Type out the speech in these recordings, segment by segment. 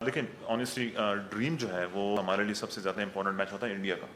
लेकिन honestly dream जो है वो हमारे लिए सबसे ज़्यादा इंपॉर्टेंट मैच होता है इंडिया का।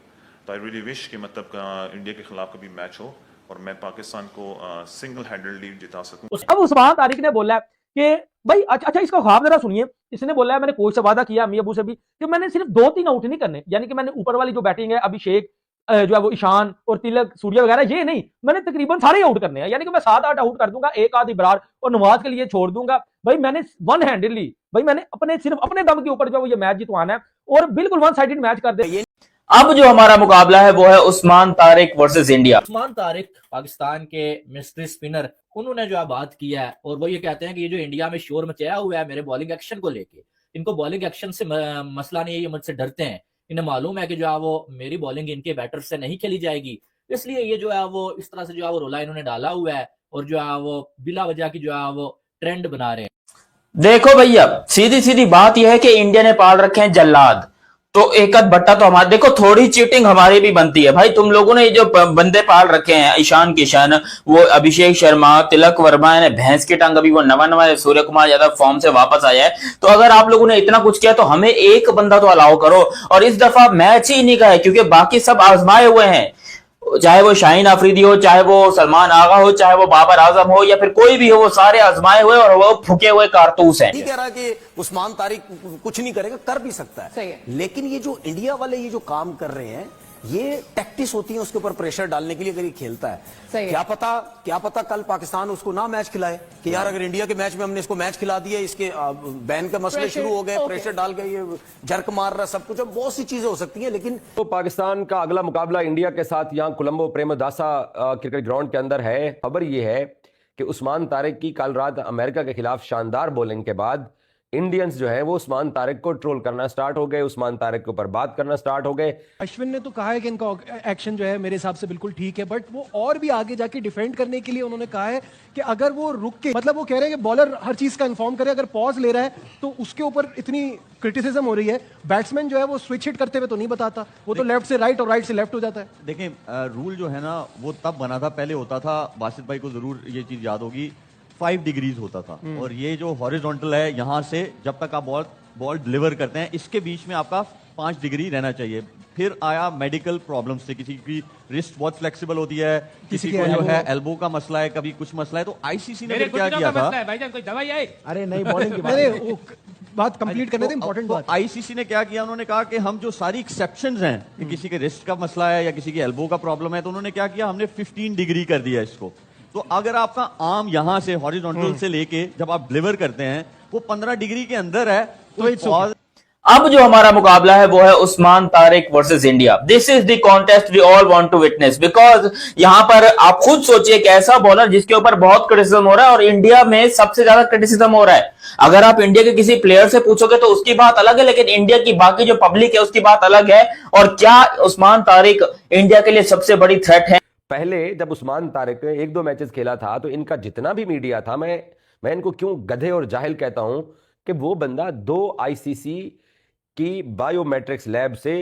तो आई रियली विश कि मतलब इंडिया के खिलाफ कभी मैच हो और मैं पाकिस्तान को सिंगल हैंडली जिता सकूं। अब उस्मान तारिक ने बोला है कि भाई अच्छा इसका ख्वाब जरा सुनिए। इसने बोला है मैंने कोच से वादा किया अम्मी अबू से भी कि मैंने सिर्फ 2-3 आउट नहीं करने, यानी कि मैंने ऊपर वाली जो बैटिंग है अभिषेक जो है वो ईशान और तिलक सूर्य वगैरह ये नहीं, मैंने तकरीबन सारे आउट करने हैं, यानी कि मैं 7-8 आउट कर दूंगा, एक आध इब्रार और नवाज के लिए छोड़ दूंगा। भाई मैंने वन हैंडेडली भाई मैंने अपने सिर्फ अपने दम के ऊपर जो ये मैच जितवाना है और बिल्कुल वन साइडेड मैच कर दे। अब जो हमारा मुकाबला है वो है उस्मान तारिक वर्सेस इंडिया। उस्मान तारिक पाकिस्तान के मिस्ट्री स्पिनर, उन्होंने जो है बात किया है और वो ये कहते हैं कि ये जो इंडिया में शोर मचाया हुआ है मेरे बॉलिंग एक्शन को लेके, इनको बॉलिंग एक्शन से मसला नहीं है, ये मुझसे डरते हैं, इन्हें मालूम है कि जो है वो मेरी बॉलिंग इनके बैटर से नहीं खेली जाएगी, इसलिए ये जो है वो इस तरह से जो है वो रोला इन्होंने डाला हुआ है और जो है वो बिला वजह की जो है वो ट्रेंड बना रहे हैं। देखो भैया, सीधी सीधी बात यह है कि इंडिया ने पाल रखे हैं जल्लाद, तो एक आध बट्टा तो हमारे, देखो थोड़ी चीटिंग हमारी भी बनती है भाई। तुम लोगों ने जो बंदे पाल रखे हैं, ईशान किशन, वो अभिषेक शर्मा, तिलक वर्मा, ने भैंस की टांग, अभी वो नवा सूर्य कुमार यादव फॉर्म से वापस आया है। तो अगर आप लोगों ने इतना कुछ किया तो हमें एक बंदा तो अलाउ करो। और इस दफा मैच ही नहीं का है क्योंकि बाकी सब आजमाए हुए हैं, चाहे वो शाहीन आफरीदी हो, चाहे वो सलमान आगा हो, चाहे वो बाबर आजम हो या फिर कोई भी हो, वो सारे आजमाए हुए और वो फूके हुए कारतूस हैं। नहीं कह रहा कि उस्मान तारिक कुछ नहीं करेगा, कर भी सकता है, लेकिन ये जो इंडिया वाले ये जो काम कर रहे हैं ये टैक्टिस होती है उसके ऊपर प्रेशर डालने के लिए, अगर ये खेलता है क्या पता कल पाकिस्तान उसको ना मैच खिलाए कि यार अगर इंडिया के मैच में हमने इसको मैच खिला दिया, इसके बैन के मसले शुरू हो गए, प्रेशर डाल गए, ये जर्क मार रहा, सब कुछ, बहुत सी चीजें हो सकती है। लेकिन तो पाकिस्तान का अगला मुकाबला इंडिया के साथ यहाँ कोलंबो प्रेमदासा क्रिकेट ग्राउंड के अंदर है। खबर यह है कि उस्मान तारिक की कल रात अमेरिका के खिलाफ शानदार बॉलिंग के बाद इंडियंस जो है वो उस्मान तारिक को ट्रोल करना स्टार्ट हो गए, उस्मान तारिक के ऊपर बात करना स्टार्ट हो गए। अश्विन ने तो कहा है कि इनका एक्शन जो है मेरे हिसाब से बिल्कुल ठीक है, बट वो और भी आगे जाके डिफेंड करने के लिए उन्होंने कहा है कि अगर वो रुक के, मतलब वो कह रहे हैं कि बॉलर हर चीज का इन्फॉर्म करे, अगर पॉज ले रहा है तो उसके ऊपर इतनी क्रिटिसिज्म हो रही है, बैट्समैन जो है वो स्विच हिट करते हुए तो नहीं बताता, वो तो लेफ्ट से राइट और राइट से लेफ्ट हो जाता है। देखिए रूल जो है ना वो तब बना था, पहले होता था, बासित भाई को जरूर ये चीज याद होगी, 5 डिग्रीज होता था और ये जो हॉरिजॉन्टल है यहाँ से जब तक आप बॉल डिलीवर करते हैं इसके बीच में आपका 5 डिग्री रहना चाहिए। फिर आया मेडिकल प्रॉब्लम से, किसी की रिस्ट बहुत फ्लेक्सिबल होती है, किसी को जो है एल्बो का मसला है, कभी कुछ मसला है, तो आईसीसी ने क्या किया था, भाईजान कोई दवाई आई, अरे नहीं बॉलिंग की बात कंप्लीट करने थे, इंपॉर्टेंट बात। आईसीसी ने क्या किया, उन्होंने कहा कि हम जो सारी एक्सेप्शंस हैं कि किसी के रिस्ट का मसला है या किसी की एल्बो का प्रॉब्लम है, तो उन्होंने क्या किया, हमने 15 डिग्री कर दिया इसको। तो अगर आपका आर्म यहां से हॉरिजॉन्टल से लेके जब आप डिलीवर करते हैं वो 15 डिग्री के अंदर है तो अब जो हमारा मुकाबला है वो है Usman Tariq versus India. This is the contest we all want to witness, because यहां पर आप खुद सोचिए कि ऐसा बॉलर जिसके ऊपर बहुत क्रिटिसिज्म हो रहा है और इंडिया में सबसे ज्यादा क्रिटिसिज्म हो रहा है। अगर आप इंडिया के किसी प्लेयर से पूछोगे तो उसकी बात अलग है, लेकिन इंडिया की बाकी जो पब्लिक है उसकी बात अलग है। और क्या उस्मान तारिक इंडिया के लिए सबसे बड़ी थ्रेट है? पहले जब उस्मान तारिक 1-2 मैचेस खेला था तो इनका जितना भी मीडिया था, मैं इनको क्यों गधे और जाहिल कहता हूं कि वो बंदा 2 आईसीसी की बायोमेट्रिक्स लैब से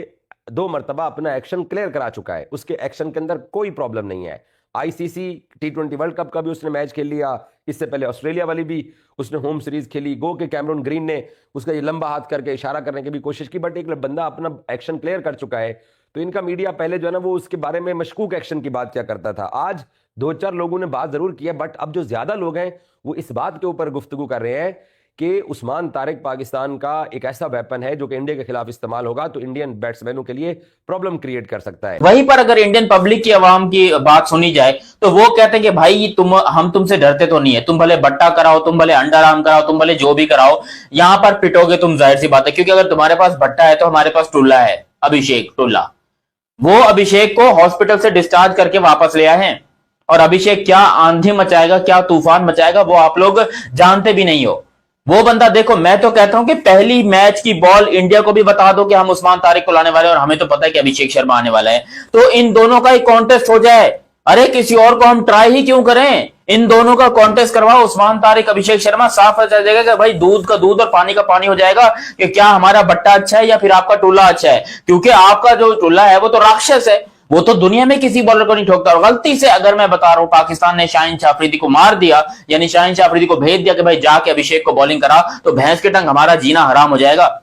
2 मरतबा अपना एक्शन क्लियर करा चुका है, उसके एक्शन के अंदर कोई प्रॉब्लम नहीं है। आईसीसी T20 वर्ल्ड कप का भी उसने मैच खेल लिया, इससे पहले ऑस्ट्रेलिया वाली भी उसने होम सीरीज खेली, गो के कैमरून ग्रीन ने उसका ये लंबा हाथ करके इशारा करने की भी कोशिश की, बट एक बंदा अपना एक्शन क्लियर कर चुका है। तो इनका मीडिया पहले जो है ना वो उसके बारे में मशकूक एक्शन की बात क्या करता था, आज 2-4 लोगों ने बात जरूर किया, बट अब जो ज्यादा लोग हैं वो इस बात के ऊपर गुफ्तगू कर रहे हैं कि उस्मान तारिक पाकिस्तान का एक ऐसा वेपन है जो कि इंडिया के खिलाफ इस्तेमाल होगा तो इंडियन बैट्समैनों के लिए प्रॉब्लम क्रिएट कर सकता है। वहीं पर अगर इंडियन पब्लिक की आवाम की बात सुनी जाए तो वो कहते हैं कि भाई हम तुमसे डरते तो नहीं है, तुम भले बट्टा कराओ, तुम भले अंडर आर्म कराओ, तुम भले जो भी कराओ, यहां पर पिटोगे तुम, जाहिर सी बात है, क्योंकि अगर तुम्हारे पास बट्टा है तो हमारे पास टुल्ला है, अभिषेक टुल्ला। वो अभिषेक को हॉस्पिटल से डिस्चार्ज करके वापस ले आए हैं और अभिषेक क्या आंधी मचाएगा, क्या तूफान मचाएगा वो आप लोग जानते भी नहीं हो। वो बंदा, देखो मैं तो कहता हूं कि पहली मैच की बॉल इंडिया को भी बता दो कि हम उस्मान तारिक को लाने वाले हैं और हमें तो पता है कि अभिषेक शर्मा आने वाला है, तो इन दोनों का एक कॉन्टेस्ट हो जाए। अरे किसी और को हम ट्राई ही क्यों करें, इन दोनों का कॉन्टेस्ट करवाओ, उस्मान तारिक अभिषेक शर्मा, साफ हो जाएगा कि भाई दूध का दूध और पानी का पानी हो जाएगा कि क्या हमारा बट्टा अच्छा है या फिर आपका टुल्ला अच्छा है। क्योंकि आपका जो टुल्ला है वो तो राक्षस है, वो तो दुनिया में किसी बॉलर को नहीं ठोकता। और गलती से अगर मैं बता रहा हूं पाकिस्तान ने शाहीन शाह अफरीदी को मार दिया, यानी शाहीन शाह अफरीदी को भेज दिया कि भाई जाके अभिषेक को बॉलिंग करा, तो भैंस के टंग हमारा जीना हराम हो जाएगा,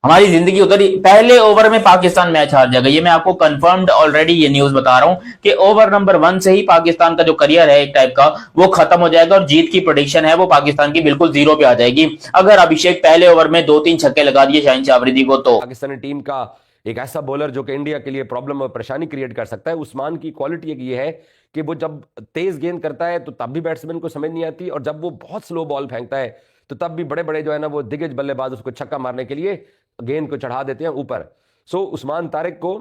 हमारी जिंदगी उतरी। पहले ओवर में पाकिस्तान मैच हार जाएगा, ये मैं आपको कंफर्म्ड ऑलरेडी ये न्यूज बता रहा हूं कि ओवर नंबर 1 से ही पाकिस्तान का जो करियर है एक टाइप का वो खत्म हो जाएगा, और जीत की प्रेडिक्शन है वो पाकिस्तान की बिल्कुल 0 पे आ जाएगी अगर अभिषेक पहले ओवर में 2-3 छक्के लगा दिए शाहीन शाह अफरीदी को। तो पाकिस्तानी टीम का एक ऐसा बॉलर जो कि इंडिया के लिए प्रॉब्लम और परेशानी क्रिएट कर सकता है। उस्मान की क्वालिटी एक ये है कि वो जब तेज गेंद करता है तो तब भी बैट्समैन को समझ नहीं आती, और जब वो बहुत स्लो बॉल फेंकता है तो तब भी बड़े बड़े जो है ना वो दिग्गज बल्लेबाज उसको छक्का मारने के लिए गेंद को चढ़ा देते हैं ऊपर। सो उस्मान तारिक को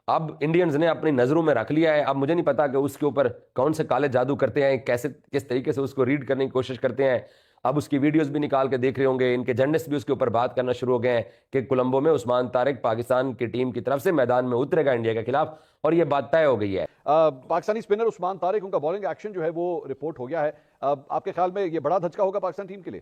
अब इंडियंस ने अपनी नजरों में रख लिया है। अब मुझे नहीं पता कि उसके ऊपर कौन से काले जादू करते हैं, कैसे किस तरीके से उसको रीड करने की कोशिश करते हैं। अब उसकी वीडियोस भी निकाल के देख रहे होंगे, इनके जर्नलिस्ट भी उसके ऊपर बात करना शुरू हो गए हैं कि कोलंबो में उस्मान तारिक पाकिस्तान की टीम की तरफ से मैदान में उतरेगा इंडिया के खिलाफ, और ये बात तय हो गई है। पाकिस्तानी स्पिनर उस्मान तारिक, उनका बॉलिंग एक्शन जो है वो रिपोर्ट हो गया है। आपके ख्याल में ये बड़ा धचका होगा पाकिस्तान टीम के लिए?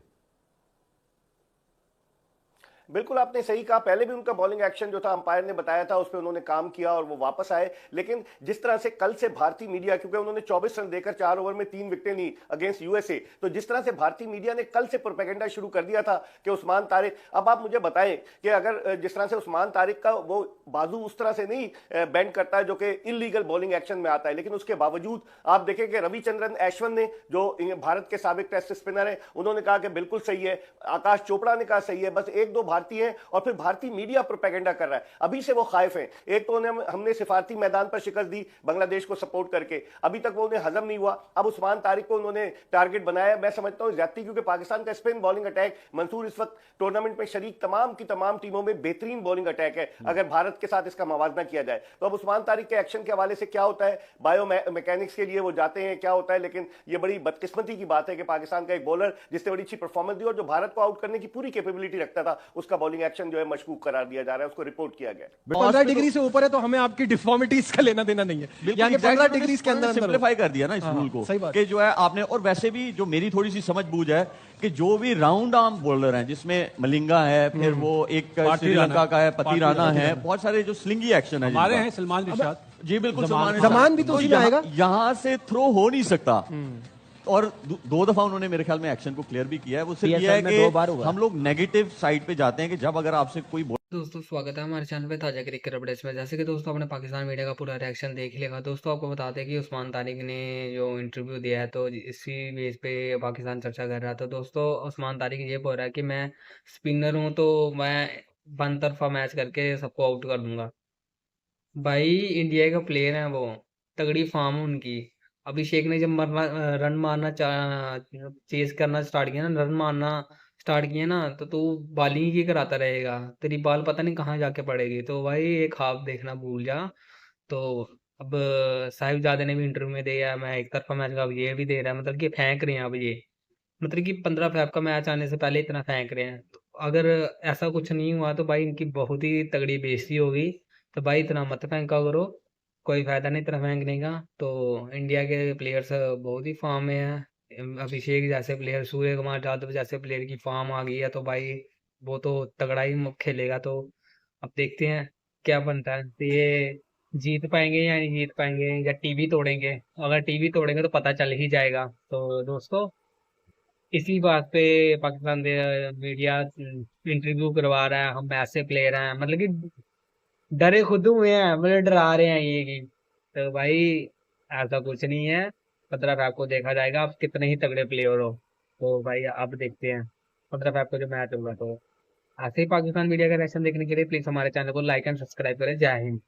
बिल्कुल आपने सही कहा, पहले भी उनका बॉलिंग एक्शन जो था अंपायर ने बताया था उस पर उन्होंने काम किया और वो वापस आए। लेकिन जिस तरह से कल से भारतीय मीडिया, क्योंकि उन्होंने 24 रन देकर 4 ओवर में 3 विकेटें ली अगेंस्ट यूएसए, तो जिस तरह से भारतीय मीडिया ने कल से प्रोपेगेंडा शुरू कर दिया था कि उस्मान तारिक, अब आप मुझे बताएं कि अगर जिस तरह से उस्मान तारिक का वो बाजू उस तरह से नहीं बैंड करता है जो कि इलीगल बॉलिंग एक्शन में आता है, लेकिन उसके बावजूद आप देखें कि रविचंद्रन अश्विन ने जो भारत के साबिक टेस्ट स्पिनर है उन्होंने कहा कि बिल्कुल सही है, आकाश चोपड़ा ने कहा सही है, बस 1-2 भारतीय हैं और फिर भारतीय मीडिया प्रोपेगेंडा कर रहा है। अभी से वो खाइफ हैं। एक तो हमने सिफारती मैदान पर शिकस्त दी बांग्लादेश को सपोर्ट करके, अभी तक वो उन्हें हजम नहीं हुआ। अब उस्मान तारिक को उन्होंने टारगेट बनाया। मैं समझता हूं ज्यादती, क्योंकि पाकिस्तान का स्पिन बॉलिंग अटैक, मंसूर इस वक्त टूर्नामेंट में शरीक तमाम की तमाम टीमों में बेहतरीन बॉलिंग अटैक है अगर भारत के साथ इसका मवाजना किया जाए। तो अब उस्मान तारिक के एक्शन के हवाले से क्या होता है, बायो मैकेनिक्स के लिए वो जाते हैं, क्या होता है, लेकिन ये बड़ी बदकिस्मती की बात है कि पाकिस्तान का एक बॉलर जिसने बड़ी अच्छी परफॉर्मेंस दी और जो भारत को आउट करने की पूरी कैपेबिलिटी रखता था, उसका बॉलिंग एक्शन जो है मशकूक करार दिया जा रहा है, उसको रिपोर्ट किया गया। 15 डिग्री से ऊपर है तो हमें आपकी डिफॉर्मिटीज का लेना देना नहीं है, यानी 15 डिग्री के अंदर सिंपलीफाई कर दिया ना इस रूल को, सही बात कि जो है आपने। और वैसे भी जो मेरी थोड़ी सी समझ बूझ है कि जो भी राउंड आर्म बॉलर हैं, जिसमें मलिंगा है, फिर वो एक श्रीलंका का है, पतिराना है, बहुत सारे जो स्लिंगी एक्शन है हमारे हैं, सलमान रिशाद जी बिल्कुल, सलमान भी तो उसी में आएगा, यहाँ से थ्रो हो नहीं सकता। और 2 दफा उन्होंने मेरे ख्याल में एक्शन को क्लियर भी किया है। वो सिर्फ ये है कि हम लोग नेगेटिव साइड पे जाते हैं कि जब अगर आपसे कोई दोस्तों स्वागत है हमारे चैनल पे ताजा क्रिकेट अपडेट्स में। जैसे कि दोस्तों आपने पाकिस्तान मीडिया का पूरा रिएक्शन देख लिया। दोस्तों आपको बताते हैं कि उस्मान तारिक ने जो इंटरव्यू दिया है तो इसी बेस पे पाकिस्तान चर्चा कर रहा है। तो दोस्तों उस्मान तारिक ये बोल रहा है कि मैं स्पिनर हूँ तो मैं 1 तरफा मैच करके सबको आउट कर दूंगा। भाई इंडिया का प्लेयर है, वो तगड़ी फॉर्म है उनकी। अभिषेक ने जब रन मारना चेज करना स्टार्ट किया ना, रन मारना स्टार्ट किया ना, तो तू बॉलिंग ही कराता रहेगा, तेरी बॉल पता नहीं कहाँ जाके पड़ेगी। तो भाई एक ख्वाब देखना भूल जा। तो अब साहिबजादे ने भी इंटरव्यू में दिया, मैं एक तरफा मैच का, अब ये भी दे रहा है, मतलब कि फेंक रहे हैं अब ये, मतलब कि 15 फेब का मैच आने से पहले इतना फेंक रहे हैं। तो अगर ऐसा कुछ नहीं हुआ तो भाई इनकी बहुत ही तगड़ी बेइज्जती होगी। तो भाई इतना मत फेंका करो, कोई फायदा नहीं इतना फेंकने का। तो इंडिया के प्लेयर्स बहुत ही फॉर्म में हैं। अभिषेक जैसे प्लेयर, सूर्य कुमार यादव जैसे प्लेयर की फॉर्म आ गई है तो भाई वो तो तगड़ा ही खेलेगा। तो अब देखते हैं क्या बनता है, तो ये जीत पाएंगे या नहीं जीत पाएंगे, या टीवी तोड़ेंगे। अगर टीवी तोड़ेंगे तो पता चल ही जाएगा। तो दोस्तों इसी बात पे पाकिस्तान मीडिया इंटरव्यू करवा रहा है, हम ऐसे प्लेयर हैं, मतलब कि डरे खुद हुए हैं, मतलब डरा रहे हैं ये कि। तो भाई ऐसा कुछ नहीं है, 15 फैब को देखा जाएगा, आप कितने ही तगड़े प्लेयर हो। तो भाई अब देखते हैं 15 फैब को जो मैच होगा। तो ऐसे ही पाकिस्तान मीडिया का रिएक्शन देखने के लिए प्लीज हमारे चैनल को लाइक एंड सब्सक्राइब करें। जय हिंद।